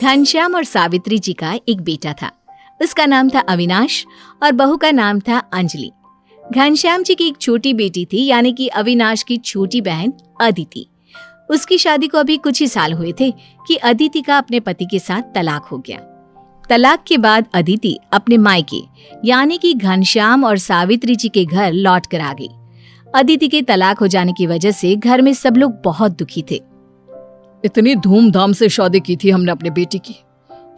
घनश्याम और सावित्री जी का एक बेटा था। उसका नाम था अविनाश और बहू का नाम था अंजलि। घनश्याम जी की एक छोटी बेटी थी, यानी कि अविनाश की छोटी बहन अदिति। उसकी शादी को अभी कुछ ही साल हुए थे कि अदिति का अपने पति के साथ तलाक हो गया। तलाक के बाद अदिति अपने मायके यानी कि घनश्याम और सावित्री जी के घर लौट कर आ गई। अदिति के तलाक हो जाने की वजह से घर में सब लोग बहुत दुखी थे। इतनी धूमधाम से शादी की थी हमने अपनी बेटी की,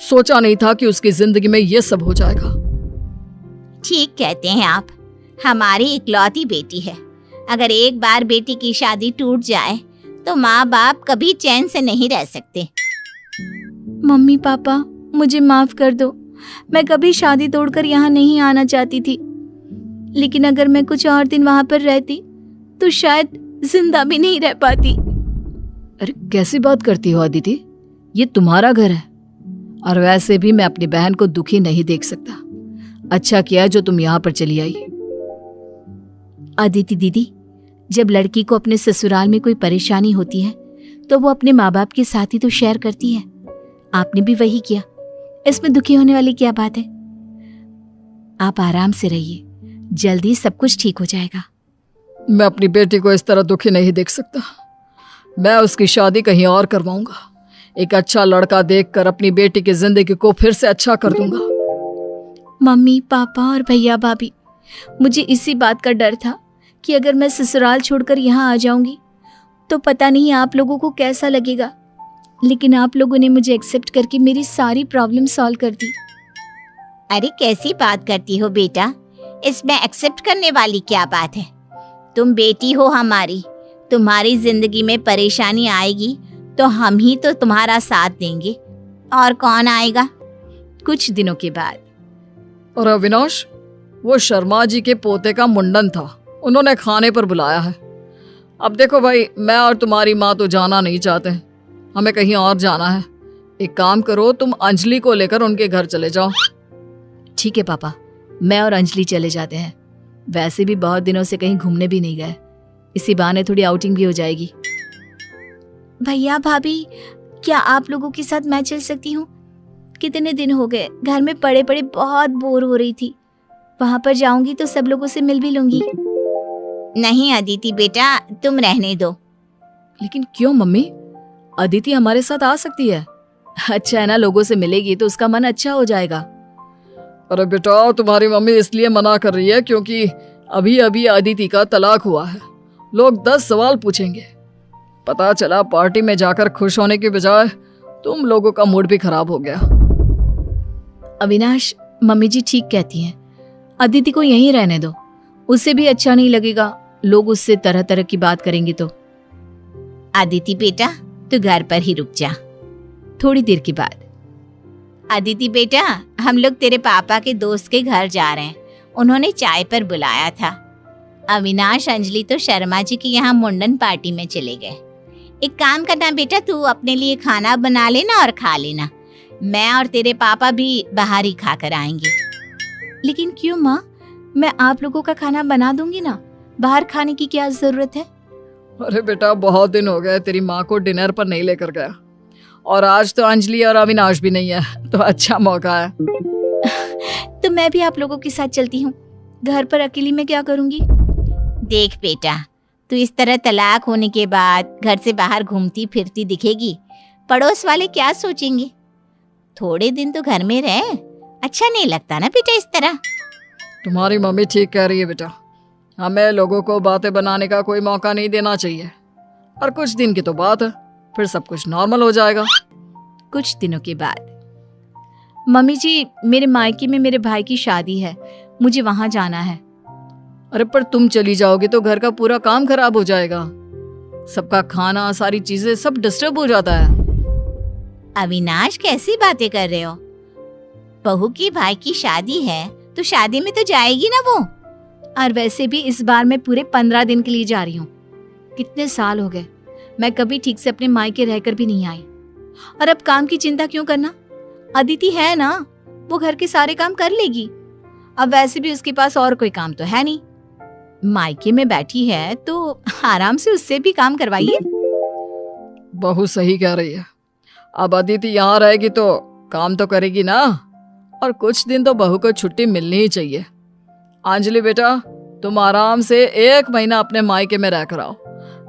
सोचा नहीं था कि उसकी जिंदगी में ये सब हो जाएगा। ठीक कहते हैं आप, हमारी इकलौती बेटी है। अगर एक बार बेटी की शादी टूट जाए तो माँ बाप कभी चैन से नहीं रह सकते। मम्मी पापा मुझे माफ कर दो, मैं कभी शादी तोड़कर यहाँ नहीं आना चाहती थी, लेकिन अगर मैं कुछ और दिन वहाँ पर रहती तो शायद जिंदा भी नहीं रह पाती। अरे कैसी बात करती हो अदिति, ये तुम्हारा घर है और वैसे भी मैं अपनी बहन को दुखी नहीं देख सकता। अच्छा किया जो तुम यहाँ पर चली आई। अदिति दीदी, जब लड़की को अपने ससुराल में कोई परेशानी होती है तो वो अपने माँ बाप के साथ ही तो शेयर करती है। आपने भी वही किया, इसमें दुखी होने वाली क्या बात है। आप आराम से रहिए, जल्दी सब कुछ ठीक हो जाएगा। मैं अपनी बेटी को इस तरह दुखी नहीं देख सकता। मैं उसकी शादी कहीं और करवाऊंगा। एक अच्छा लड़का देखकर अपनी बेटी की जिंदगी को फिर से अच्छा कर दूंगा। मम्मी पापा और भैया भाभी, मुझे इसी बात का डर था कि अगर मैं ससुराल छोड़कर यहाँ आ जाऊंगी तो पता नहीं आप लोगों को कैसा लगेगा, लेकिन आप लोगों ने मुझे एक्सेप्ट करके मेरी सारी प्रॉब्लम सॉल्व कर दी। अरे कैसी बात करती हो बेटा, इसमें एक्सेप्ट करने वाली क्या बात है। तुम बेटी हो हमारी, तुम्हारी जिंदगी में परेशानी आएगी तो हम ही तो तुम्हारा साथ देंगे, और कौन आएगा। कुछ दिनों के बाद और अविनाश, वो शर्मा जी के पोते का मुंडन था, उन्होंने खाने पर बुलाया है। अब देखो भाई, मैं और तुम्हारी माँ तो जाना नहीं चाहते, हमें कहीं और जाना है। एक काम करो, तुम अंजलि को लेकर उनके घर चले जाओ। ठीक है पापा, मैं और अंजलि चले जाते हैं। वैसे भी बहुत दिनों से कहीं घूमने भी नहीं गए, इसी बहाने थोड़ी आउटिंग भी हो जाएगी। भैया भाभी, क्या आप लोगों के साथ मैं चल सकती हूँ? कितने दिन हो गए घर में पड़े पड़े बहुत बोर हो रही थी। वहां पर जाऊंगी तो सब लोगों से मिल भी लूंगी। नहीं अदिति बेटा, तुम रहने दो। लेकिन क्यों मम्मी, अदिति हमारे साथ आ सकती है। अच्छा है ना, लोगों से मिलेगी तो उसका मन अच्छा हो जाएगा। अरे बेटा, तुम्हारी मम्मी इसलिए मना कर रही है क्योंकि अभी अभी अदिति का तलाक हुआ है। लोग 10 सवाल पूछेंगे। पता चला पार्टी में जाकर खुश होने के बजाय तुम लोगों का मूड भी खराब हो गया। अविनाश, मम्मी जी ठीक कहती हैं, अदिति को यहीं रहने दो, उसे भी अच्छा नहीं लगेगा, लोग उससे तरह तरह की बात करेंगे तो। अदिति बेटा, तू घर पर ही रुक जा। थोड़ी देर के बाद अदिति बेटा, हम लोग तेरे पापा के दोस्त के घर जा रहे हैं, उन्होंने चाय पर बुलाया था। अविनाश अंजलि तो शर्मा जी की यहाँ मुंडन पार्टी में चले गए। एक काम करना बेटा, तू अपने लिए खाना बना लेना और खा लेना। मैं और तेरे पापा भी बाहर ही खा कर आएंगे। लेकिन क्यों माँ, मैं आप लोगों का खाना बना दूंगी ना, बाहर खाने की क्या जरूरत है। अरे बेटा, बहुत दिन हो गए तेरी माँ को डिनर पर नहीं लेकर गया, और आज तो अंजलि और अविनाश भी नहीं है, तो अच्छा मौका है। तो मैं भी आप लोगों के साथ चलती हूँ, घर पर अकेली में क्या करूँगी। देख बेटा, तू इस तरह तलाक होने के बाद घर से बाहर घूमती फिरती दिखेगी, पड़ोस वाले क्या सोचेंगे। थोड़े दिन तो घर में रह, अच्छा नहीं लगता ना बेटा इस तरह। तुम्हारी मम्मी ठीक कह रही है बेटा, हमें लोगों को बातें बनाने का कोई मौका नहीं देना चाहिए। और कुछ दिन की तो बात है, फिर सब कुछ नॉर्मल हो जाएगा। कुछ दिनों के बाद मम्मी जी, मेरे मायके में मेरे भाई की शादी है, मुझे वहां जाना है। अरे पर तुम चली जाओगे तो घर का पूरा काम खराब हो जाएगा, सबका खाना, सारी चीजें सब डिस्टर्ब हो जाता है। अविनाश, कैसी बातें कर रहे हो। बहू की भाई की शादी है तो शादी में तो जाएगी ना वो। और वैसे भी इस बार मैं पूरे 15 दिन के लिए जा रही हूँ। कितने साल हो गए, मैं कभी ठीक से अपने मायके रहकर भी नहीं आई। और अब काम की चिंता क्यों करना, अदिति है ना, वो घर के सारे काम कर लेगी। अब वैसे भी उसके पास और कोई काम तो है नहीं, मायके में बैठी है तो आराम से उससे भी काम करवाइए। बहू सही कह रही है, अब अदिति यहाँ रहेगी तो काम तो करेगी ना, और कुछ दिन तो बहू को छुट्टी मिलनी ही चाहिए। अंजलि बेटा, तुम आराम से 1 महीना अपने मायके में रह कर आओ,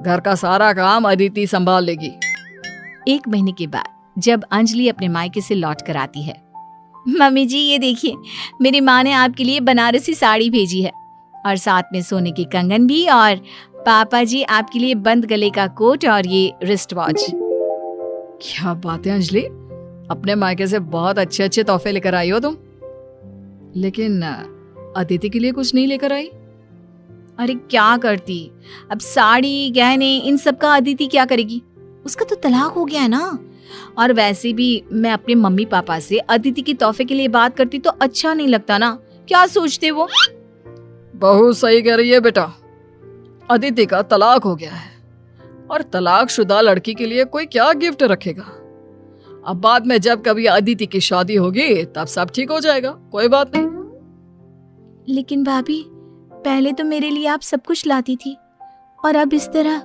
घर का सारा काम अदिति संभाल लेगी। 1 महीने के बाद जब अंजलि अपने मायके से लौट कर आती है, मम्मी जी ये देखिए, मेरी माँ ने आपके लिए बनारसी साड़ी भेजी है और साथ में सोने की कंगन भी, और पापा जी आपके लिए बंद गले का कोट और ये रिस्ट वॉच। क्या बात है अंजलि, अपने मायके से बहुत अच्छे अच्छे तोहफे लेकर आई हो तुम, लेकिन अदिति के लिए कुछ नहीं लेकर आई? अरे क्या करती, अब साड़ी गहने इन सब का अदिति क्या करेगी, उसका तो तलाक हो गया है ना। और वैसे भी मैं अपने मम्मी पापा से अदिति के तोहफे के लिए बात करती तो अच्छा नहीं लगता ना, क्या सोचते वो। बहू सही कह रही है बेटा, अदिति का तलाक हो गया है और तलाकशुदा लड़की के लिए कोई क्या गिफ्ट रखेगा। अब बाद में जब कभी अदिति की शादी होगी तब सब ठीक हो जाएगा, कोई बात नहीं। लेकिन भाभी, पहले तो मेरे लिए आप सब कुछ लाती थी और अब इस तरह।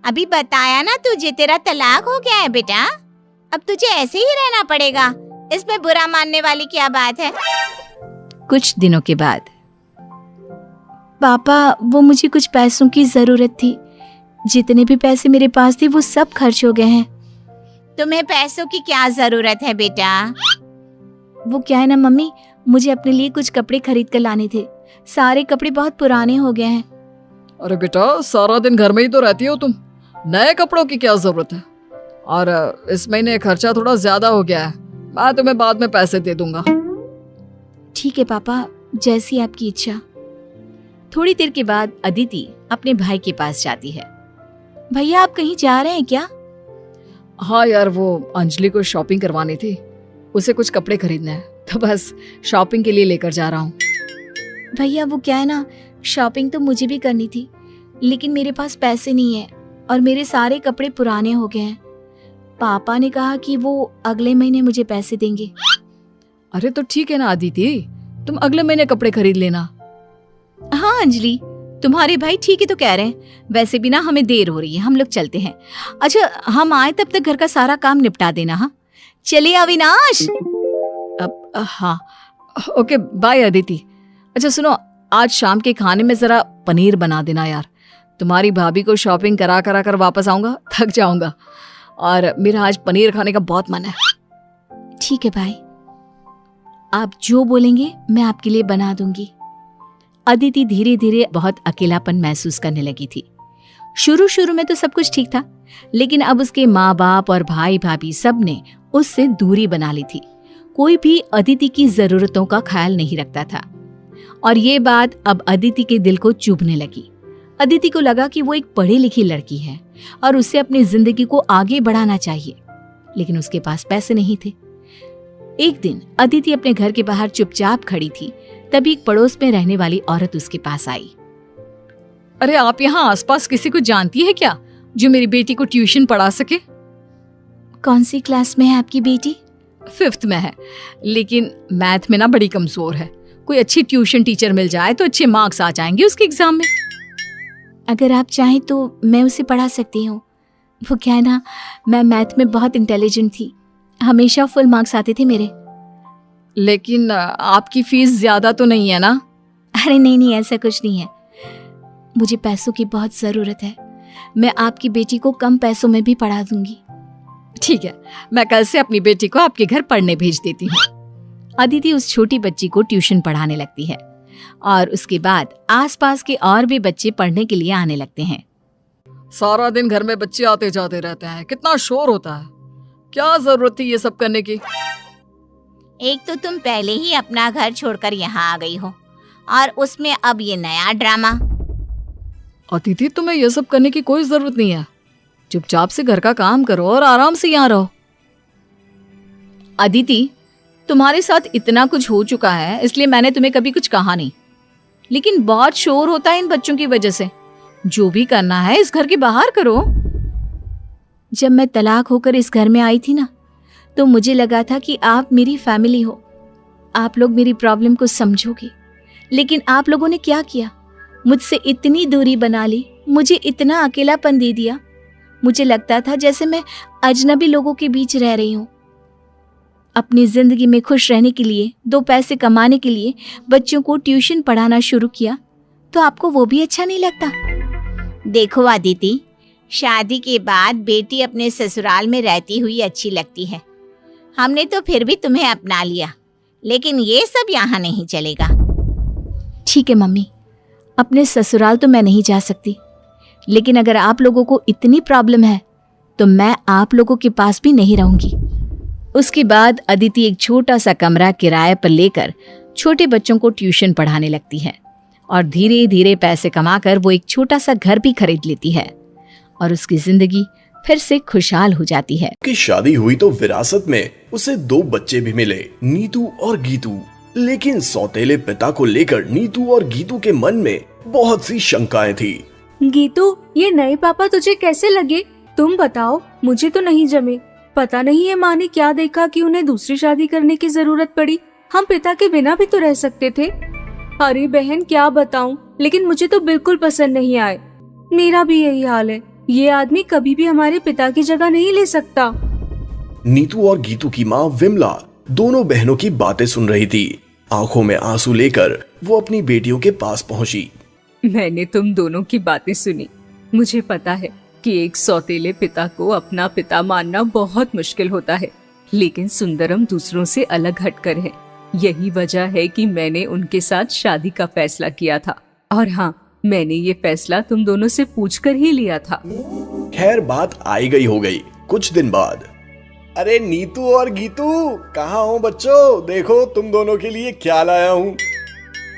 अभी बताया ना तुझे, तेरा तलाक हो गया है बेटा, अब तुझे ऐसे ही रहना पड़ेगा, इसमें बुरा मानने वाली क्या बात है। कुछ दिनों के बाद, पापा वो मुझे कुछ पैसों की जरूरत थी, जितने भी पैसे मेरे पास थे वो सब खर्च हो गए हैं। तुम्हें पैसों की क्या जरूरत है बेटा? वो क्या है ना मम्मी, मुझे अपने लिए कुछ कपड़े खरीद कर लाने थे, सारे कपड़े बहुत पुराने हो गए हैं। अरे बेटा, सारा दिन घर में ही तो रहती हो तुम, नए कपड़ों की क्या जरूरत है। और इस महीने खर्चा थोड़ा ज्यादा हो गया है, मैं तुम्हें बाद में पैसे दे दूंगा। ठीक है पापा, जैसी आपकी इच्छा। थोड़ी देर के बाद अदिति अपने भाई के पास जाती है। भैया आप कहीं जा रहे हैं क्या? हाँ यार, वो अंजलि को शॉपिंग करवानी थी, उसे कुछ कपड़े खरीदने हैं, तो बस शॉपिंग के लिए लेकर जा रहा हूँ। भैया वो क्या है ना, शॉपिंग तो मुझे भी करनी थी, लेकिन मेरे पास पैसे नहीं है और मेरे सारे कपड़े पुराने हो गए हैं। पापा ने कहा कि वो अगले महीने मुझे पैसे देंगे। अरे तो ठीक है ना अदिति, तुम अगले महीने कपड़े खरीद लेना। हाँ अंजलि, तुम्हारे भाई ठीक है तो कह रहे हैं। वैसे भी ना हमें देर हो रही है, हम लोग चलते हैं। अच्छा हम आए तब तक घर का सारा काम निपटा देना। हाँ चलिए अविनाश। अब हाँ ओके, बाय अदिति। अच्छा सुनो, आज शाम के खाने में जरा पनीर बना देना यार, तुम्हारी भाभी को शॉपिंग करा कर वापस आऊंगा, थक जाऊंगा और मेरा आज पनीर खाने का बहुत मन है। ठीक है भाई, आप जो बोलेंगे मैं आपके लिए बना दूंगी। अदिति धीरे धीरे बहुत अकेलापन महसूस करने लगी थी। शुरू शुरू में तो सब कुछ ठीक था, लेकिन अब उसके माँ बाप और भाई भाभी सब ने उससे दूरी बना ली थी। कोई भी अदिति की जरूरतों का ख्याल नहीं रखता था और ये बात अब अदिति के दिल को चुभने लगी। अदिति को लगा कि वो एक पढ़ी लिखी लड़की है और उसे अपनी जिंदगी को आगे बढ़ाना चाहिए, लेकिन उसके पास पैसे नहीं थे। एक दिन अदिति अपने घर के बाहर चुपचाप खड़ी थी, तभी एक पड़ोस में रहने वाली औरत उसके पास आई। अरे आप यहाँ आसपास किसी को जानती है क्या जो मेरी बेटी को ट्यूशन पढ़ा सके? कौन सी क्लास में है आपकी बेटी? 5th में है, लेकिन मैथ में ना बड़ी कमजोर है। कोई अच्छी ट्यूशन टीचर मिल जाए तो अच्छे मार्क्स आ जाएंगे उसके एग्जाम में। अगर आप चाहें तो मैं उसे पढ़ा सकती हूँ। वो क्या है ना, मैं मैथ में बहुत इंटेलिजेंट थी, हमेशा फुल मार्क्स आते थे मेरे। लेकिन आपकी फीस ज्यादा तो नहीं है ना? अरे नहीं नहीं, ऐसा कुछ नहीं है, मुझे पैसों की बहुत जरूरत है। मैं आपकी बेटी को कम पैसों में भी पढ़ा दूंगी। ठीक है, मैं कल से अपनी बेटी को आपके घर पढ़ने भेज देती हूँ। अदिति उस छोटी बच्ची को ट्यूशन पढ़ाने लगती है और उसके बाद आसपास के और भी बच्चे पढ़ने के लिए आने लगते हैं। सारा दिन घर में बच्चे आते जाते रहते हैं, कितना शोर होता है, क्या जरूरत थी ये सब करने की? एक तो तुम पहले ही अपना घर छोड़कर यहाँ आ गई हो और उसमें अब ये नया ड्रामा। अदिति, तुम्हें ये सब करने की कोई जरूरत नहीं है, चुपचाप से घर का काम करो और आराम से यहाँ रहो। अदिति, तुम्हारे साथ इतना कुछ हो चुका है इसलिए मैंने तुम्हें कभी कुछ कहा नहीं, लेकिन बहुत शोर होता है इन बच्चों की वजह से। जो भी करना है इस घर के बाहर करो। जब मैं तलाक होकर इस घर में आई थी ना, तो मुझे लगा था कि आप मेरी फैमिली हो, आप लोग मेरी प्रॉब्लम को समझोगे, लेकिन आप लोगों ने क्या किया, मुझसे इतनी दूरी बना ली, मुझे इतना अकेलापन दे दिया। मुझे लगता था जैसे मैं अजनबी लोगों के बीच रह रही हूँ। अपनी जिंदगी में खुश रहने के लिए, 2 पैसे कमाने के लिए बच्चों को ट्यूशन पढ़ाना शुरू किया, तो आपको वो भी अच्छा नहीं लगता? देखो अदिति, शादी के बाद बेटी अपने ससुराल में रहती हुई अच्छी लगती है। हमने तो फिर भी तुम्हें अपना लिया, लेकिन ये सब यहाँ नहीं चलेगा। ठीक है मम्मी, अपने ससुराल तो मैं नहीं जा सकती, लेकिन अगर आप लोगों को इतनी प्रॉब्लम है तो मैं आप लोगों के पास भी नहीं रहूंगी। उसके बाद अदिति एक छोटा सा कमरा किराए पर लेकर छोटे बच्चों को ट्यूशन पढ़ाने लगती है और धीरे धीरे पैसे कमाकर वो एक छोटा सा घर भी खरीद लेती है और उसकी जिंदगी फिर से खुशहाल हो जाती है। की शादी हुई तो विरासत में उसे 2 बच्चे भी मिले, नीतू और गीतू। लेकिन सौतेले पिता को लेकर नीतू और गीतू के मन में बहुत सी शंकाएं थी। गीतू, ये नए पापा तुझे कैसे लगे? तुम बताओ, मुझे तो नहीं जमे। पता नहीं ये माँ ने क्या देखा कि उन्हें दूसरी शादी करने की जरूरत पड़ी। हम पिता के बिना भी तो रह सकते थे। अरे बहन, क्या बताऊं, लेकिन मुझे तो बिल्कुल पसंद नहीं आए। मेरा भी यही हाल है। ये आदमी कभी भी हमारे पिता की जगह नहीं ले सकता। नीतू और गीतू की माँ विमला दोनों बहनों की बातें सुन रही थी। आंखों में आंसू लेकर वो अपनी बेटियों के पास पहुंची। मैंने तुम दोनों की बातें सुनी। मुझे पता है कि एक सौतेले पिता को अपना पिता मानना बहुत मुश्किल होता है, लेकिन सुंदरम दूसरों से अलग हटकर है। यही वजह है कि मैंने उनके साथ शादी का फैसला किया था। और हाँ, मैंने ये फैसला तुम दोनों से पूछकर ही लिया था। खैर, बात आई गई हो गई। कुछ दिन बाद, अरे नीतू और गीतू, कहाँ हो बच्चों? देखो तुम दोनों के लिए क्या लाया हूँ।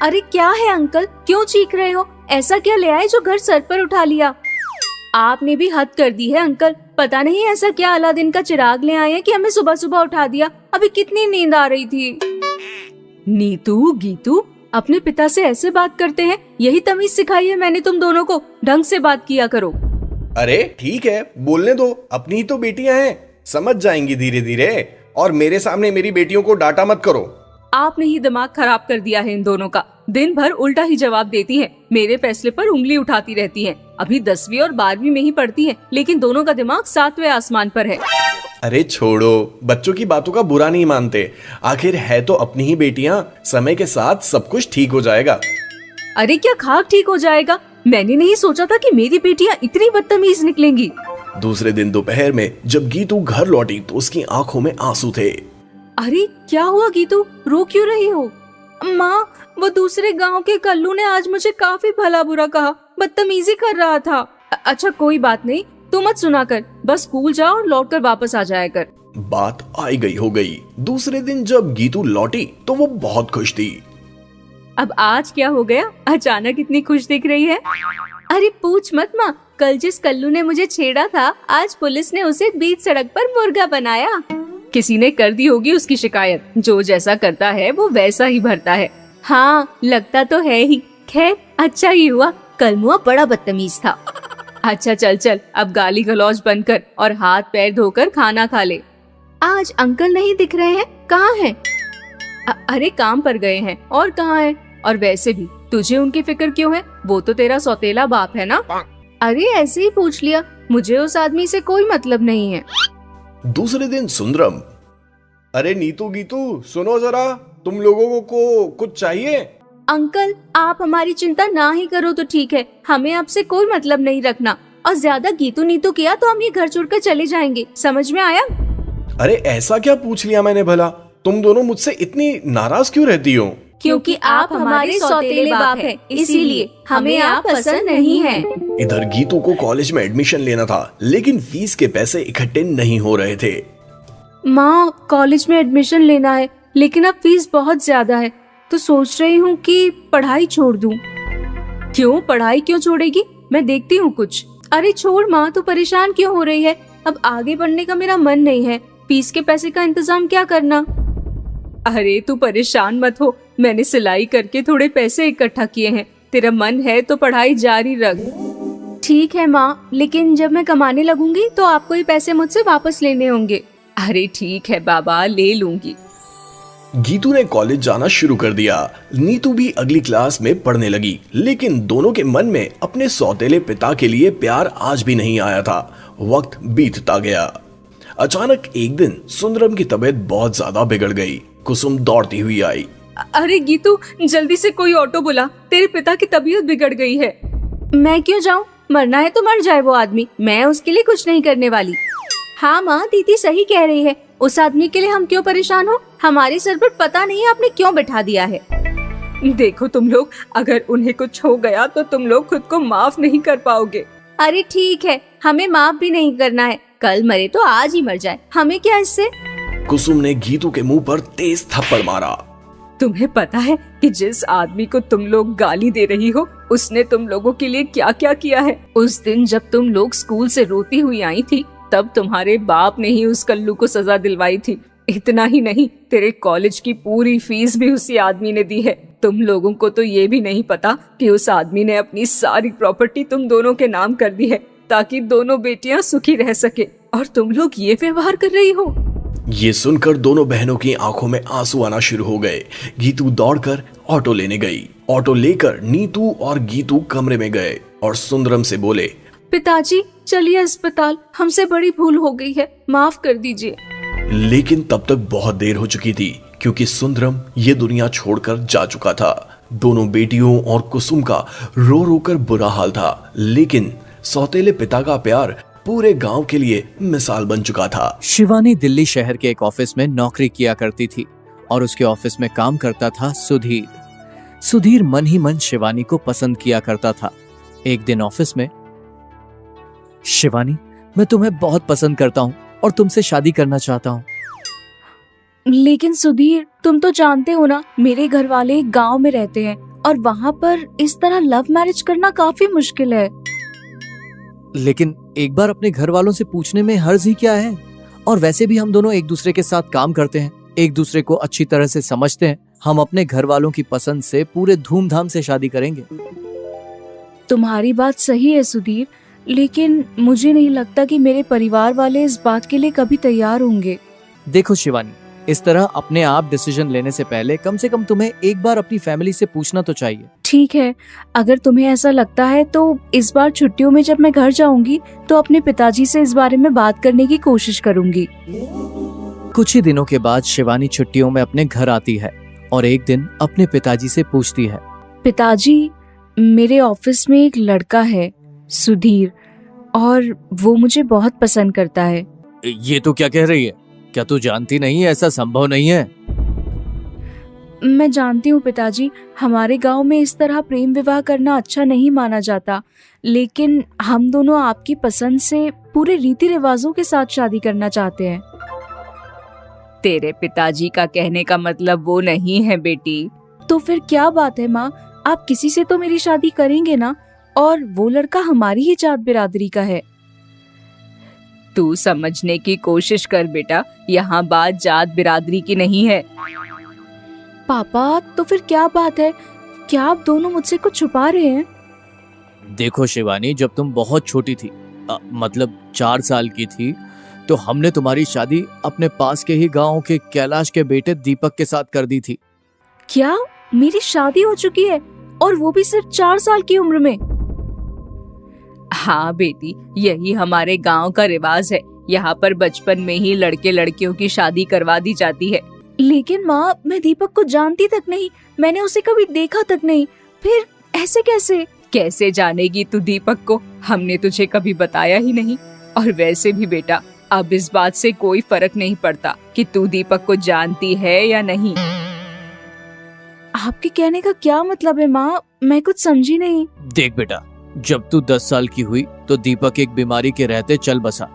अरे क्या है अंकल, क्यों चीख रहे हो? ऐसा क्या ले आए जो घर सर पर उठा लिया? आपने भी हद कर दी है अंकल। पता नहीं ऐसा क्या अलादीन का चिराग ले आए हैं कि हमें सुबह सुबह उठा दिया। अभी कितनी नींद आ रही थी। नीतू, गीतू, अपने पिता से ऐसे बात करते हैं? यही तमीज सिखाई है मैंने तुम दोनों को। ढंग से बात किया करो। अरे ठीक है, बोलने दो, अपनी ही तो बेटियां हैं, समझ जाएंगी धीरे धीरे। और मेरे सामने मेरी बेटियों को डांटा मत करो। आपने ही दिमाग खराब कर दिया है इन दोनों का। दिन भर उल्टा ही जवाब देती हैं। मेरे फैसले पर उंगली उठाती रहती हैं। अभी 10वीं और 12वीं में ही पढ़ती हैं, लेकिन दोनों का दिमाग 7वें आसमान पर है। अरे छोड़ो, बच्चों की बातों का बुरा नहीं मानते। आखिर है तो अपनी ही बेटियां। समय के साथ सब कुछ ठीक हो जाएगा। अरे क्या खाक ठीक हो जाएगा? मैंने नहीं सोचा था कि मेरी बेटियां इतनी बदतमीज निकलेंगी। दूसरे दिन दोपहर में जब गीतू घर लौटी तो उसकी आंखों में आंसू थे। अरे क्या हुआ गीतू, रो क्यों रही हो? माँ, वो दूसरे गांव के कल्लू ने आज मुझे काफी भला बुरा कहा, बदतमीजी कर रहा था। अच्छा कोई बात नहीं, तू मत सुना कर, बस स्कूल जाओ और लौट कर वापस आ जाया कर। बात आई गई हो गई। दूसरे दिन जब गीतू लौटी तो वो बहुत खुश थी। अब आज क्या हो गया? अचानक इतनी खुश दिख रही है। अरे पूछ मत माँ, कल जिस कल्लू ने मुझे छेड़ा था, आज पुलिस ने उसे बीच सड़क पर मुर्गा बनाया। किसी ने कर दी होगी उसकी शिकायत। जो जैसा करता है वो वैसा ही भरता है। हाँ, लगता तो है ही। खैर अच्छा ही हुआ, कलमुआ बड़ा बदतमीज था। अच्छा चल चल, अब गाली गलौज बंद कर और हाथ पैर धोकर खाना खा ले। आज अंकल नहीं दिख रहे हैं, कहाँ हैं? अरे काम पर गए हैं, और कहाँ हैं? और वैसे भी तुझे उनकी फिक्र क्यों है? वो तो तेरा सौतेला बाप है ना। अरे ऐसे ही पूछ लिया, मुझे उस आदमी से कोई मतलब नहीं है। दूसरे दिन सुंदरम, अरे नीतू गीतू सुनो जरा, तुम लोगों को कुछ चाहिए? अंकल आप हमारी चिंता ना ही करो तो ठीक है, हमें आपसे कोई मतलब नहीं रखना। और ज्यादा गीतू नीतू किया तो हम ये घर छोड़कर चले जाएंगे, समझ में आया? अरे ऐसा क्या पूछ लिया मैंने भला? तुम दोनों मुझसे इतनी नाराज क्यों रहती हो? क्योंकि आप हमारे सौतेले बाप हैं, इसीलिए हमें आप पसंद नहीं हैं। इधर गीतू को कॉलेज में एडमिशन लेना था, लेकिन फीस के पैसे इकट्ठे नहीं हो रहे थे। माँ, कॉलेज में एडमिशन लेना है, लेकिन अब फीस बहुत ज्यादा है, तो सोच रही हूँ कि पढ़ाई छोड़ दूँ। क्यों? पढ़ाई क्यों छोड़ेगी? मैं देखती हूँ कुछ। अरे छोड़ माँ, तू परेशान क्यों हो रही है? अब आगे बढ़ने का मेरा मन नहीं है। फीस के पैसे का इंतजाम क्या करना? अरे तू परेशान मत हो, मैंने सिलाई करके थोड़े पैसे इकट्ठा किए हैं। तेरा मन है तो पढ़ाई जारी रख। ठीक है माँ, लेकिन जब मैं कमाने लगूंगी तो आपको ये पैसे मुझसे वापस लेने होंगे। अरे ठीक है बाबा, ले लूंगी। गीतू ने कॉलेज जाना शुरू कर दिया। नीतू भी अगली क्लास में पढ़ने लगी, लेकिन दोनों के मन में अपने सौतेले पिता के लिए प्यार आज भी नहीं आया था। वक्त बीतता गया। अचानक एक दिन सुंदरम की तबीयत बहुत ज्यादा बिगड़ गई। कुसुम दौड़ती हुई आई। अरे गीतू, जल्दी से कोई ऑटो बुला, तेरे पिता की तबीयत बिगड़ गई है। मैं क्यों जाऊं? मरना है तो मर जाए वो आदमी, मैं उसके लिए कुछ नहीं करने वाली। हाँ माँ, दीदी सही कह रही है, उस आदमी के लिए हम क्यों परेशान हो? हमारे सर पर पता नहीं आपने क्यों बैठा दिया है। देखो तुम लोग, अगर उन्हें कुछ हो गया तो तुम लोग खुद को माफ नहीं कर पाओगे। अरे ठीक है, हमें माफ भी नहीं करना है, कल मरे तो आज ही मर जाए, हमें क्या इससे। कुसुम ने गीतू के मुंह पर तेज थप्पड़ मारा। तुम्हें पता है कि जिस आदमी को तुम लोग गाली दे रही हो, उसने तुम लोगों के लिए क्या क्या किया है? उस दिन जब तुम लोग स्कूल से रोती हुई आई थी, तब तुम्हारे बाप ने ही उस कल्लू को सजा दिलवाई थी। इतना ही नहीं, तेरे कॉलेज की पूरी फीस भी उसी आदमी ने दी है। तुम लोगों को तो ये भी नहीं पता कि उस आदमी ने अपनी सारी प्रॉपर्टी तुम दोनों के नाम कर दी है, ताकि दोनों बेटियां सुखी रह सके, और तुम लोग ये व्यवहार कर रही हो। ये सुनकर दोनों बहनों की आंखों में आंसू आना शुरू हो गए। गीतू दौड़कर ऑटो लेने गई। ऑटो लेकर नीतू और गीतू कमरे में गए और सुंदरम से बोले, पिताजी चलिए अस्पताल, हमसे बड़ी भूल हो गई है, माफ कर दीजिए। लेकिन तब तक बहुत देर हो चुकी थी, क्योंकि सुंदरम ये दुनिया छोड़कर जा चुका था। दोनों बेटियों और कुसुम का रो रो कर बुरा हाल था, लेकिन सौतेले पिता का प्यार पूरे गांव के लिए मिसाल बन चुका था। शिवानी दिल्ली शहर के एक ऑफिस में नौकरी किया करती थी और उसके ऑफिस में काम करता था सुधीर। सुधीर मन ही मन शिवानी को पसंद किया करता था। एक दिन ऑफिस में, शिवानी, मैं तुम्हें बहुत पसंद करता हूँ और तुमसे शादी करना चाहता हूँ। लेकिन सुधीर, तुम तो जानते हो ना, मेरे घर वाले एक गांव में रहते हैं और वहाँ पर इस तरह लव मैरिज करना काफी मुश्किल है। लेकिन एक बार अपने घर वालों से पूछने में हर्ज ही क्या है? और वैसे भी हम दोनों एक दूसरे के साथ काम करते हैं, एक दूसरे को अच्छी तरह से समझते हैं। हम अपने घर वालों की पसंद से पूरे धूमधाम से शादी करेंगे। तुम्हारी बात सही है सुधीर, लेकिन मुझे नहीं लगता कि मेरे परिवार वाले इस बात के लिए कभी तैयार होंगे। देखो शिवानी, इस तरह अपने आप डिसीजन लेने से पहले कम से कम तुम्हें एक बार अपनी फैमिली से पूछना तो चाहिए। ठीक है, अगर तुम्हें ऐसा लगता है तो इस बार छुट्टियों में जब मैं घर जाऊंगी तो अपने पिताजी से इस बारे में बात करने की कोशिश करूंगी। कुछ ही दिनों के बाद शिवानी छुट्टियों में अपने घर आती है और एक दिन अपने पिताजी से पूछती है, पिताजी, मेरे ऑफिस में एक लड़का है सुधीर, और वो मुझे बहुत पसंद करता है। ये तो क्या कह रही है? क्या तू जानती नहीं है ऐसा संभव नहीं है? मैं जानती हूँ पिताजी, हमारे गांव में इस तरह प्रेम विवाह करना अच्छा नहीं माना जाता, लेकिन हम दोनों आपकी पसंद से पूरे रीति रिवाजों के साथ शादी करना चाहते हैं। तेरे पिताजी का कहने का मतलब वो नहीं है बेटी। तो फिर क्या बात है माँ, आप किसी से तो मेरी शादी करेंगे ना, और वो लड़का हमारी ही जात बिरादरी का है। तू समझने की कोशिश कर बेटा, यहाँ बात जात बिरादरी की नहीं है। पापा, तो फिर क्या बात है? क्या आप दोनों मुझसे कुछ छुपा रहे हैं? देखो शिवानी, जब तुम बहुत छोटी थी, मतलब 4 साल की थी, तो हमने तुम्हारी शादी अपने पास के ही गांव के कैलाश के बेटे दीपक के साथ कर दी थी। क्या मेरी शादी हो चुकी है, और वो भी सिर्फ 4 साल की उम्र में? हाँ बेटी, यही हमारे गांव का रिवाज है। यहाँ पर बचपन में ही लड़के लड़कियों की शादी करवा दी जाती है। लेकिन माँ, मैं दीपक को जानती तक नहीं, मैंने उसे कभी देखा तक नहीं, फिर ऐसे कैसे? कैसे जानेगी तू दीपक को? हमने तुझे कभी बताया ही नहीं। और वैसे भी बेटा, अब इस बात से कोई फर्क नहीं पड़ता कि तू दीपक को जानती है या नहीं। आपके कहने का क्या मतलब है माँ? मैं कुछ समझी नहीं। देख बेटा, जब तू 10 साल की हुई तो दीपक एक बीमारी के रहते चल बसा।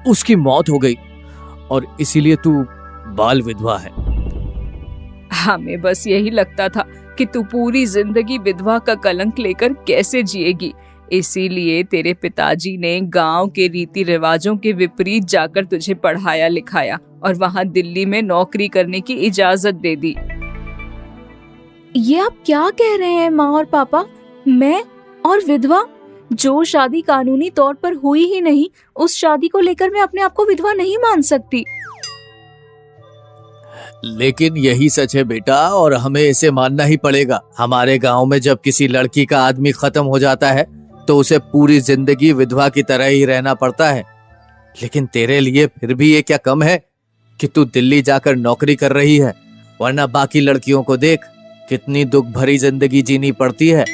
उसकी मौत हो गई और इसीलिए तू बाल विधवा है। हमें बस यही लगता था कि तू पूरी जिंदगी विधवा का कलंक लेकर कैसे जिएगी, इसीलिए तेरे पिताजी ने गांव के रीति रिवाजों के विपरीत जाकर तुझे पढ़ाया लिखाया और वहां दिल्ली में नौकरी करने की इजाजत दे दी। ये आप क्या कह रहे हैं माँ और पापा? मैं और विधवा? जो शादी कानूनी तौर पर हुई ही नहीं, उस शादी को लेकर मैं अपने आप को विधवा नहीं मान सकती। लेकिन यही सच है बेटा, और हमें इसे मानना ही पड़ेगा। हमारे गांव में जब किसी लड़की का आदमी खत्म हो जाता है तो उसे पूरी जिंदगी विधवा की तरह ही रहना पड़ता है। लेकिन तेरे लिए फिर भी ये क्या कम है कि तू दिल्ली जाकर नौकरी कर रही है, वरना बाकी लड़कियों को देख कितनी दुख भरी जिंदगी जीनी पड़ती है।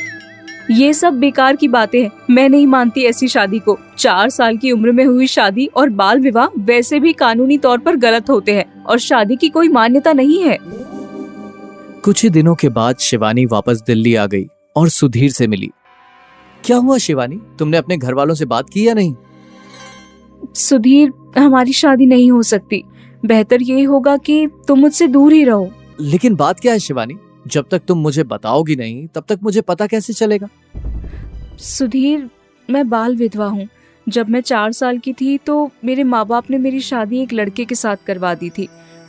ये सब बेकार की बातें हैं। मैं नहीं मानती ऐसी शादी को। 4 साल की उम्र में हुई शादी और बाल विवाह वैसे भी कानूनी तौर पर गलत होते हैं और शादी की कोई मान्यता नहीं है। कुछ ही दिनों के बाद शिवानी वापस दिल्ली आ गई और सुधीर से मिली। क्या हुआ शिवानी, तुमने अपने घर वालों से बात की या नहीं? सुधीर, हमारी शादी नहीं हो सकती। बेहतर यही होगा कि तुम मुझसे दूर ही रहो। लेकिन बात क्या है शिवानी, जब तक तुम मुझे बताओगी नहीं तब तक मुझे पता कैसे चलेगा? सुधीर, मैं बाल विधवा हूँ। जब मैं 4 साल की थी तो मेरे माँ बाप ने मेरी शादी एक लड़के के साथ करवा दी थी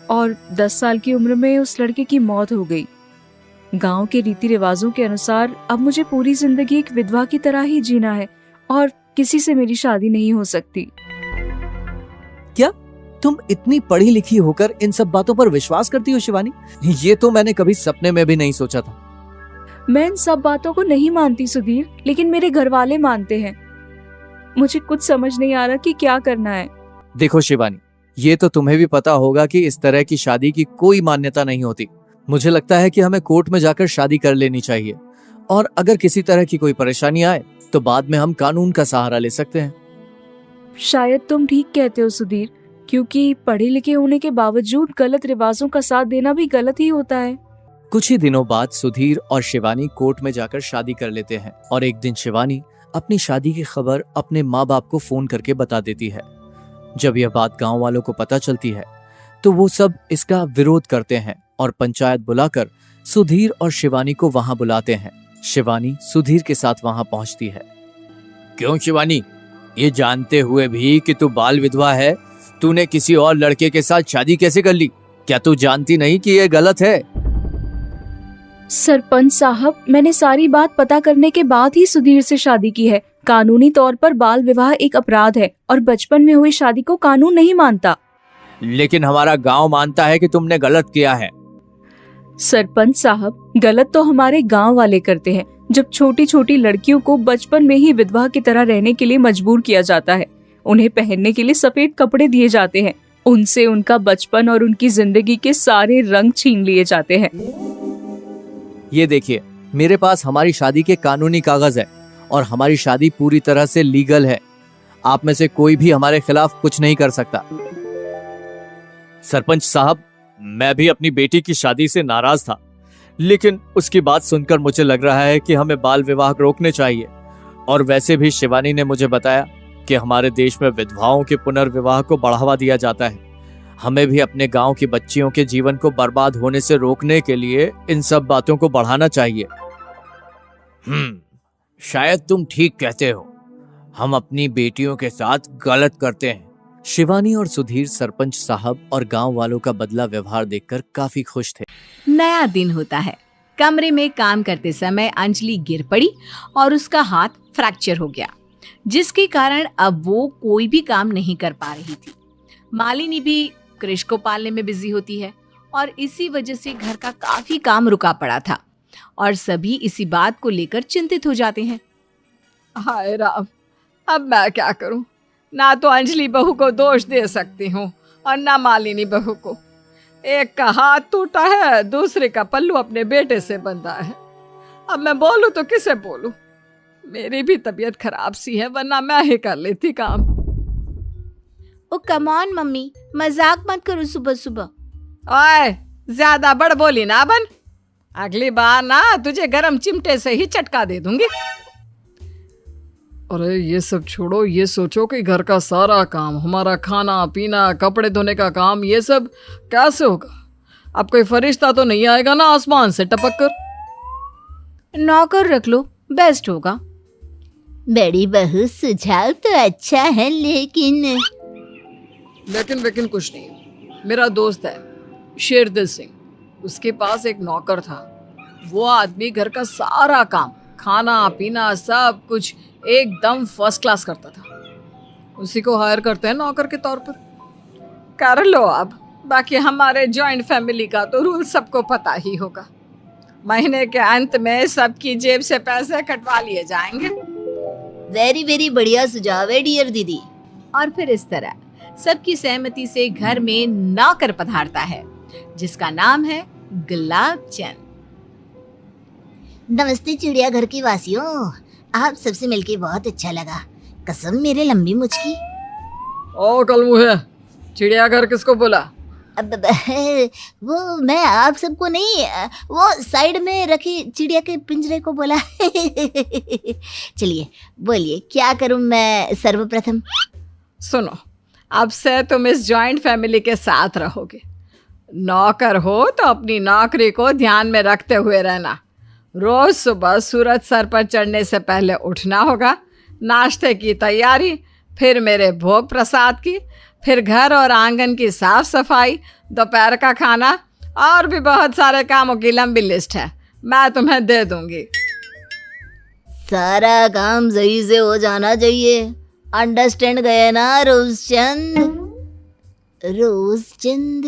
और 10 साल की उम्र में उस लड़के की मौत हो गई। गांव के रीति रिवाजों के अनुसार अब मुझे पूरी जिंदगी एक विधवा की तरह ही जीना है और किसी से मेरी शादी नहीं हो सकती। क्या तुम इतनी पढ़ी लिखी होकर इन सब बातों पर विश्वास करती हो शिवानी? ये तो मैंने कभी सपने में भी नहीं सोचा था। मैं इन सब बातों को नहीं मानती सुधीर, लेकिन मेरे घर वाले मानते हैं। मुझे कुछ समझ नहीं आ रहा कि क्या करना है। देखो शिवानी, ये तो तुम्हें भी पता होगा कि इस तरह की शादी की कोई मान्यता नहीं होती। मुझे लगता है कि हमें कोर्ट में जाकर शादी कर लेनी चाहिए, और अगर किसी तरह की कोई परेशानी आए तो बाद में हम कानून का सहारा ले सकते हैं। शायद तुम ठीक कहते हो सुधीर, क्योंकि पढ़े लिखे होने के बावजूद गलत रिवाजों का साथ देना भी गलत ही होता है। कुछ ही दिनों बाद सुधीर और शिवानी कोर्ट में जाकर शादी कर लेते हैं, और एक दिन शिवानी अपनी शादी की खबर अपने माँ बाप को फोन करके बता देती है। जब यह बात गांव वालों को पता चलती है तो वो सब इसका विरोध करते हैं और पंचायत बुलाकर सुधीर और शिवानी को वहां बुलाते हैं। शिवानी सुधीर के साथ वहां पहुंचती है। क्यों शिवानी, ये जानते हुए भी कि तू बाल विधवा है, तूने किसी और लड़के के साथ शादी कैसे कर ली? क्या तू जानती नहीं कि ये गलत है? सरपंच साहब, मैंने सारी बात पता करने के बाद ही सुधीर से शादी की है। कानूनी तौर पर बाल विवाह एक अपराध है और बचपन में हुई शादी को कानून नहीं मानता। लेकिन हमारा गांव मानता है कि तुमने गलत किया है। सरपंच साहब, गलत तो हमारे गांव वाले करते हैं। जब छोटी छोटी लड़कियों को बचपन में ही विधवा की तरह रहने के लिए मजबूर किया जाता है, उन्हें पहनने के लिए सफेद कपड़े दिए जाते हैं, उनसे उनका बचपन और उनकी जिंदगी के सारे रंग छीन लिए जाते हैं। ये देखिए, मेरे पास हमारी शादी के कानूनी कागज है और हमारी शादी पूरी तरह से लीगल है। आप में से कोई भी हमारे खिलाफ कुछ नहीं कर सकता। सरपंच साहब, मैं भी अपनी बेटी की शादी से नाराज था, लेकिन उसकी बात सुनकर मुझे लग रहा है कि हमें बाल विवाह रोकने चाहिए। और वैसे भी शिवानी ने मुझे बताया कि हमारे देश में विधवाओं के पुनर्विवाह को बढ़ावा दिया जाता है। हमें भी अपने गांव की बच्चियों के जीवन को बर्बाद होने से रोकने के लिए इन सब बातों को बढ़ाना चाहिए। शायद तुम ठीक कहते हो, हम अपनी बेटियों के साथ गलत करते हैं। शिवानी और सुधीर सरपंच साहब और गांव वालों का बदला व्यवहार देखकर काफी खुश थे। नया दिन होता है। कमरे में काम करते समय अंजलि गिर पड़ी और उसका हाथ फ्रैक्चर हो गया, जिसके कारण अब वो कोई भी काम नहीं कर पा रही थी। मालिनी भी कृष को पालने में बिजी होती है और इसी वजह से घर का काफी काम रुका पड़ा था और सभी इसी बात को लेकर चिंतित हो जाते हैं। हाय राम, अब मैं क्या करूं? ना तो अंजलि बहू को दोष दे सकती हूँ और ना मालिनी बहू को। एक का हाथ टूटा है, दूसरे का पल्लू अपने बेटे से बंधा है। अब मैं बोलूं तो किसे बोलूं? मेरी भी तबीयत खराब सी है, वरना मैं ही कर लेती काम। ओ कम ऑन मम्मी, मजाक मत करो सुबह सुबह। ओए, ज्यादा बड़बोली ना बन। अगली बार ना तुझे गरम चिमटे से ही चटका दे दूंगी। अरे ये सब छोड़ो, ये सोचो कि घर का सारा काम, हमारा खाना पीना, कपड़े धोने का काम, ये सब कैसे होगा? अब कोई फरिश्ता तो नहीं आएगा ना आसमान से टपक कर? नौकर रख लो, बेस्ट होगा। बड़ी बहू, सुझाव तो अच्छा है, लेकिन कुछ नहीं। मेरा दोस्त है शेरदिल सिंह, उसके पास एक नौकर था। वो आदमी घर का सारा काम, खाना पीना, सब कुछ एकदम फर्स्ट क्लास करता था। उसी को हायर करते हैं नौकर के तौर पर। कर लो, अब बाकी हमारे जॉइंट फैमिली का तो रूल सबको पता ही होगा। महीने के अंत में सबकी जेब से पैसे कटवा लिए जाएंगे। वेरी वेरी बढ़िया सुझाव है डियर दीदी। और फिर इस तरह सबकी सहमति से घर में नौकर पधारता है जिसका नाम है गुलाब चंद। नमस्ते चिड़ियाघर की वासियों, आप सबसे मिलके बहुत अच्छा लगा। कसम मेरे लंबी मुझ की। ओ कलमुहे, चिड़ियाघर किसको बोला? अब वो मैं आप सबको नहीं, वो साइड में रखी चिड़िया के पिंजरे को बोला। चलिए बोलिए, क्या करूं मैं सर्वप्रथम? सुनो, अब से तुम इस जॉइंट फैमिली के साथ रहोगे। नौकर हो तो अपनी नौकरी को ध्यान में रखते हुए रहना। रोज सुबह सूरज सर पर चढ़ने से पहले उठना होगा, नाश्ते की तैयारी, फिर मेरे भोग प्रसाद की, फिर घर और आंगन की साफ सफाई, दोपहर का खाना और भी बहुत सारे कामों की लंबी लिस्ट है, मैं तुम्हें दे दूंगी। सारा काम सही से हो जाना चाहिए, अंडरस्टैंड गए ना रोजचंद? रोजचंद।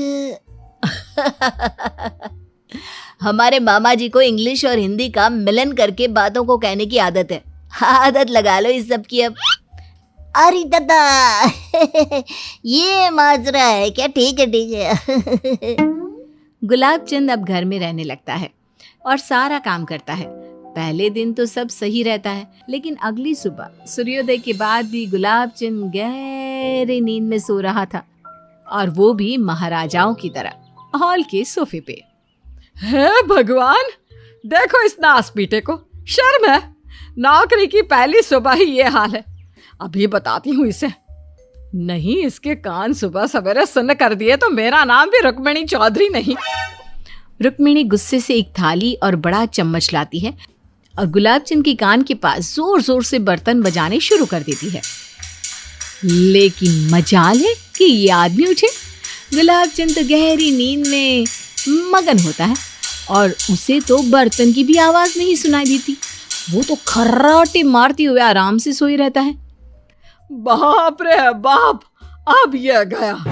हमारे मामा जी को इंग्लिश और हिंदी का मिलन करके बातों को कहने की आदत है। आदत लगा लो इस सब की अब। अरे दादा, ये माजरा है क्या? ठीक है ठीक है। गुलाब चंद अब घर में रहने लगता है और सारा काम करता है। पहले दिन तो सब सही रहता है, लेकिन अगली सुबह सूर्योदय के बाद भी गुलाब चंद गहरी नींद में सो रहा था, और वो भी महाराजाओं की तरह हॉल के सोफे पे। हे भगवान, देखो इस नास पीटे को, शर्म है। नौकरी की पहली सुबह ही ये हाल है। अभी बताती हूँ इसे। नहीं, इसके कान सुबह सवेरे सुन्न कर दिए तो मेरा नाम भी रुक्मिणी चौधरी नहीं। रुक्मिणी गुस्से से एक थाली और बड़ा चम्मच लाती है और गुलाब चंद के कान के पास जोर जोर से बर्तन बजाने शुरू कर देती है। लेकिन मजाल है कि ये आदमी उठे। गुलाब चंद तो गहरी नींद में मगन होता है और उसे तो बर्तन की भी आवाज नहीं सुनाई देती। वो तो खर्राटे मारते हुए आराम से सोई रहता है। बाप रे बाप, अब ये गया।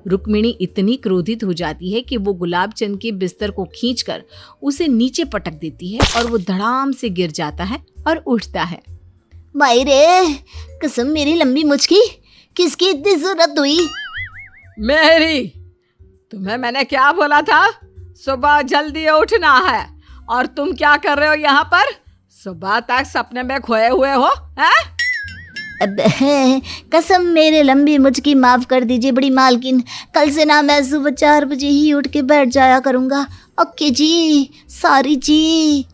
रुक्मिणी इतनी क्रोधित हो जाती है कि वो गुलाब चंद के बिस्तर को खींचकर उसे नीचे पटक देती है और वो धड़ाम से गिर जाता है और उठता है। माई रे, कसम मेरी लंबी मुझ की, किसकी इतनी जरूरत हुई? मेरी। तुम्हें मैंने क्या बोला था? सुबह जल्दी उठना है, और तुम क्या कर रहे हो यहाँ पर? सुबह तक सपने में खोए हुए हो, हैं? अब कसम मेरे लंबी मुझ की, माफ कर दीजिए बड़ी मालकिन। कल से ना मैं सुबह 4 बजे ही उठ के बैठ जाया करूँगा। ओके जी, सॉरी जी।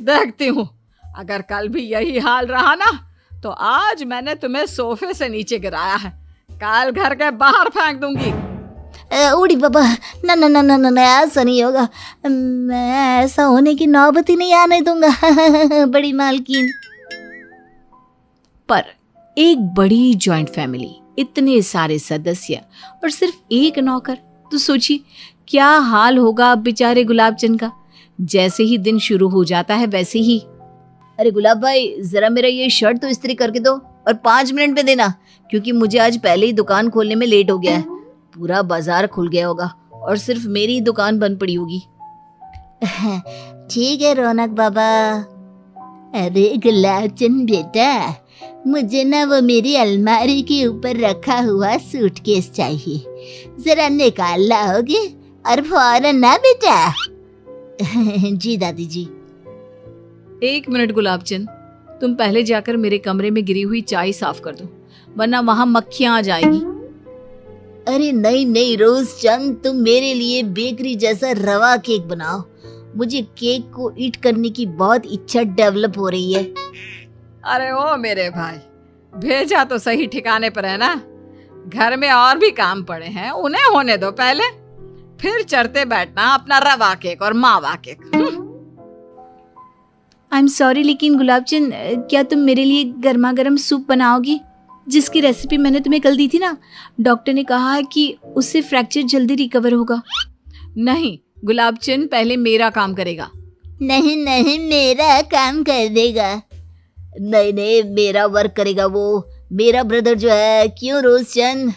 देखती हूँ, अगर कल भी यही हाल रहा ना तो आज मैंने तुम्हें सोफे से नीचे गिराया है, कल घर के बाहर फेंक दूंगी। उड़ी बाबा, ना ना ना ना ना, ऐसा नहीं होगा। मैं ऐसा होने की नौबत ही नहीं आने दूंगा बड़ी मालकिन। पर एक बड़ी जॉइंट फैमिली, इतने सारे सदस्य और सिर्फ एक नौकर, तो सोचिए क्या हाल होगा अब बेचारे गुलाब चंद का। जैसे ही दिन शुरू हो जाता है वैसे ही, अरे गुलाब भाई, जरा मेरा ये शर्ट तो इस्त्री करके दो और 5 मिनट में देना, क्योंकि मुझे आज पहले ही दुकान खोलने में लेट हो गया है। पूरा बाजार खुल गया होगा और सिर्फ मेरी दुकान बंद पड़ी होगी। ठीक है रौनक बाबा। अरे गुलाब चंद बेटा, मुझे ना वो मेरी अलमारी के ऊपर रखा हुआ सूटकेस चाहिए, जरा निकाल लाओगे? और फौरन ना बेटा। जी दादी जी। 1 मिनट गुलाब चंद, तुम पहले जाकर मेरे कमरे में गिरी हुई चाय साफ कर दो, वरना वहां मक्खियां आ जाएगी। अरे नहीं नहीं रोजचंद, तुम मेरे लिए बेकरी जैसा रवा केक बनाओ। मुझे केक को ईट करने की बहुत इच्छा डेवलप हो रही है। अरे ओ मेरे भाई, भेजा तो सही ठिकाने पर है ना। घर में और भी काम पड़े हैं, उन्हें होने दो पहले, फिर चढ़ते बैठना अपना रवा केक और मावा केक। आई एम सॉरी, लेकिन गुलाब चंद, क्या तुम मेरे लिए गर्मा गर्म सूप बनाओगी? जिसकी रेसिपी मैंने तुम्हें कल दी थी ना, डॉक्टर ने कहा है कि उससे फ्रैक्चर जल्दी रिकवर होगा। नहीं गुलाब चंद, पहले मेरा काम करेगा। नहीं नहीं, मेरा काम कर देगा। नहीं नहीं, मेरा वर्क करेगा वो, मेरा ब्रदर जो है। क्यों रोजचंद?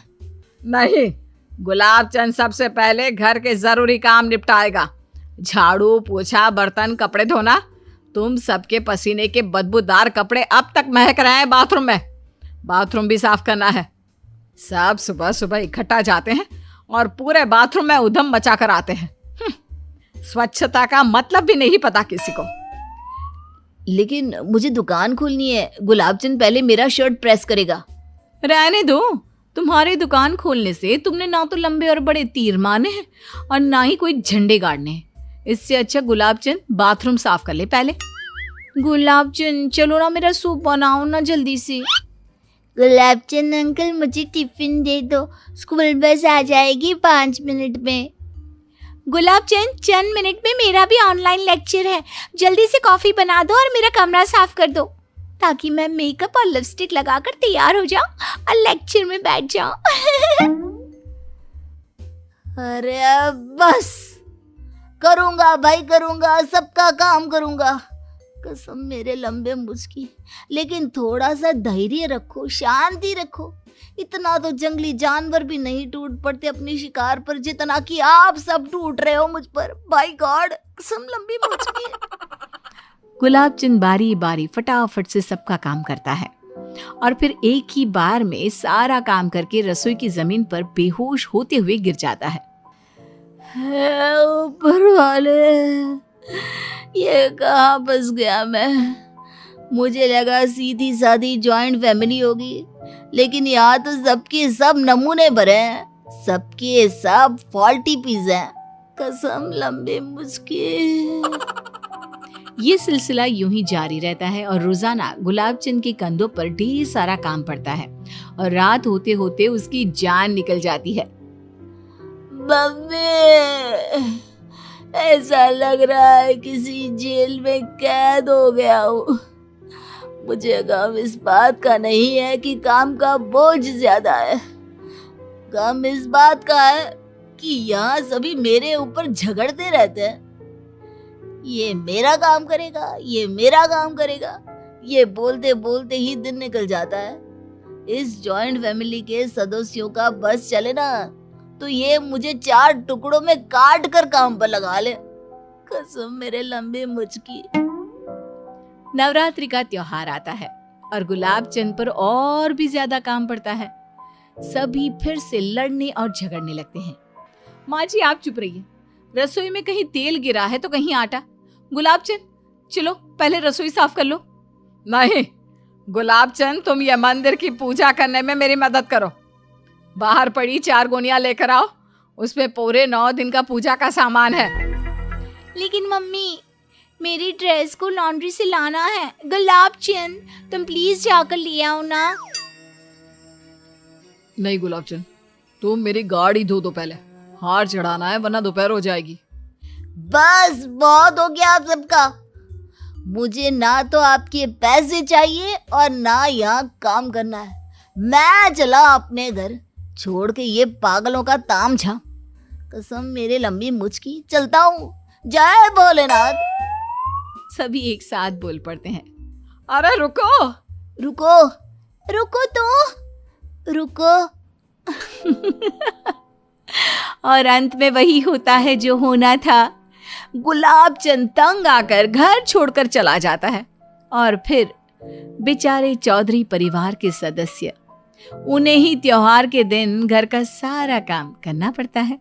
नहीं, गुलाब चंद सबसे पहले घर के जरूरी काम निपटाएगा। झाड़ू, पोछा, बर्तन, कपड़े धोना। तुम सबके पसीने के बदबूदार कपड़े अब तक महक रहे हैं बाथरूम में। बाथरूम भी साफ करना है। सब सुबह सुबह इकट्ठा जाते हैं और पूरे बाथरूम में उधम मचा कर आते हैं। स्वच्छता का मतलब भी नहीं पता किसी को। लेकिन मुझे दुकान खोलनी है, गुलाब चंद पहले मेरा शर्ट प्रेस करेगा। रहने दो, तुम्हारी दुकान खोलने से तुमने ना तो लंबे और बड़े तीर मारने हैं और ना ही कोई झंडे गाड़ने हैं। इससे अच्छा गुलाब चंद बाथरूम साफ कर ले पहले। गुलाब चंद चलो ना, मेरा सूप बनाओ ना जल्दी से। गुलाब चंद अंकल मुझे टिफिन दे दो, स्कूल बस आ जाएगी 5 मिनट में। गुलाब चंद मिनट में मेरा भी ऑनलाइन लेक्चर है, जल्दी से कॉफी बना दो और मेरा कमरा साफ कर दो ताकि मैं मेकअप और लिपस्टिक लगाकर तैयार हो जाऊं और लेक्चर में बैठ जाऊं। अरे बस, करूंगा भाई करूंगा, सबका काम करूंगा। कसम मेरे लंबे मुझकी, लेकिन थोड़ा सा धैर्य रखो, शांति रखो। इतना तो जंगली जानवर भी नहीं टूट पड़ते अपनी शिकार पर जितना कि आप सब टूट रहे हो मुझ पर। बाय गॉड, कसम लंबी मुझकी है। गुलाब चंद बारी बारी फटाफट से सबका काम करता है और फिर एक ही बार में सारा काम करके रसोई की जमीन पर बेहोश होते हुए गिर जाता है। ऊपर वाले, ये कहाँ फंस गया मैं। मुझे लगा सीधी सादी जॉइंट फैमिली होगी, लेकिन यहाँ तो सबके सब नमूने भरे हैं, सबके सब फॉल्टी पीस हैं। कसम लंबे मुझके। ये सिलसिला यूं ही जारी रहता है और रोजाना गुलाब चंद के कंधों पर ढेर सारा काम पड़ता है और रात होते होते उसकी जान निकल जाती है। मम्मी, ऐसा लग रहा है किसी जेल में कैद हो गया हूँ। मुझे गम इस बात का नहीं है कि काम का बोझ ज्यादा है, गम इस बात का है कि यहाँ सभी मेरे ऊपर झगड़ते रहते हैं। ये मेरा काम करेगा, ये मेरा काम करेगा, ये बोलते बोलते ही दिन निकल जाता है। इस जॉइंट फैमिली के सदस्यों का बस चले ना तो ये मुझे 4 टुकड़ों में काट कर काम पर लगा ले। कसम मेरे लंबे मुझकी। नवरात्रि का त्योहार आता है और गुलाब चंद पर और भी ज्यादा काम पड़ता है। सभी फिर से लड़ने और झगड़ने लगते हैं। माँ जी आप चुप रहिए, रसोई में कहीं तेल गिरा है तो कहीं आटा। गुलाब चंद चलो पहले रसोई साफ कर लो। नहीं गुलाब चंद, तुम ये मंदिर की पूजा करने में मेरी मदद करो। बाहर पड़ी 4 गोनियां लेकर आओ, उसमें पूरे 9 दिन का पूजा का सामान है। लेकिन मम्मी, मेरी ड्रेस को लॉन्ड्री से लाना है। गुलाब चंद तुम प्लीज जाकर ले आओ ना। नहीं गुलाब चंद, तुम मेरी गाड़ी धो दो पहले, हार चढ़ाना है वरना दोपहर हो जाएगी। बस बहुत हो गया आप सबका। मुझे ना तो आपके पैसे चाहिए और ना यहाँ काम करना है। मैं चला अपने घर, छोड़ के ये पागलों का तामझाम। कसम मेरे लंबी मुझकी, चलता हूँ। जय भोलेनाथ। सभी एक साथ बोल पड़ते हैं। अरे रुको रुको रुको तो रुको। और अंत में वही होता है जो होना था। गुलाब चंद तंग आकर घर छोड़कर चला जाता है और फिर बेचारे चौधरी परिवार के सदस्य, उन्हें ही त्योहार के दिन घर का सारा काम करना पड़ता है।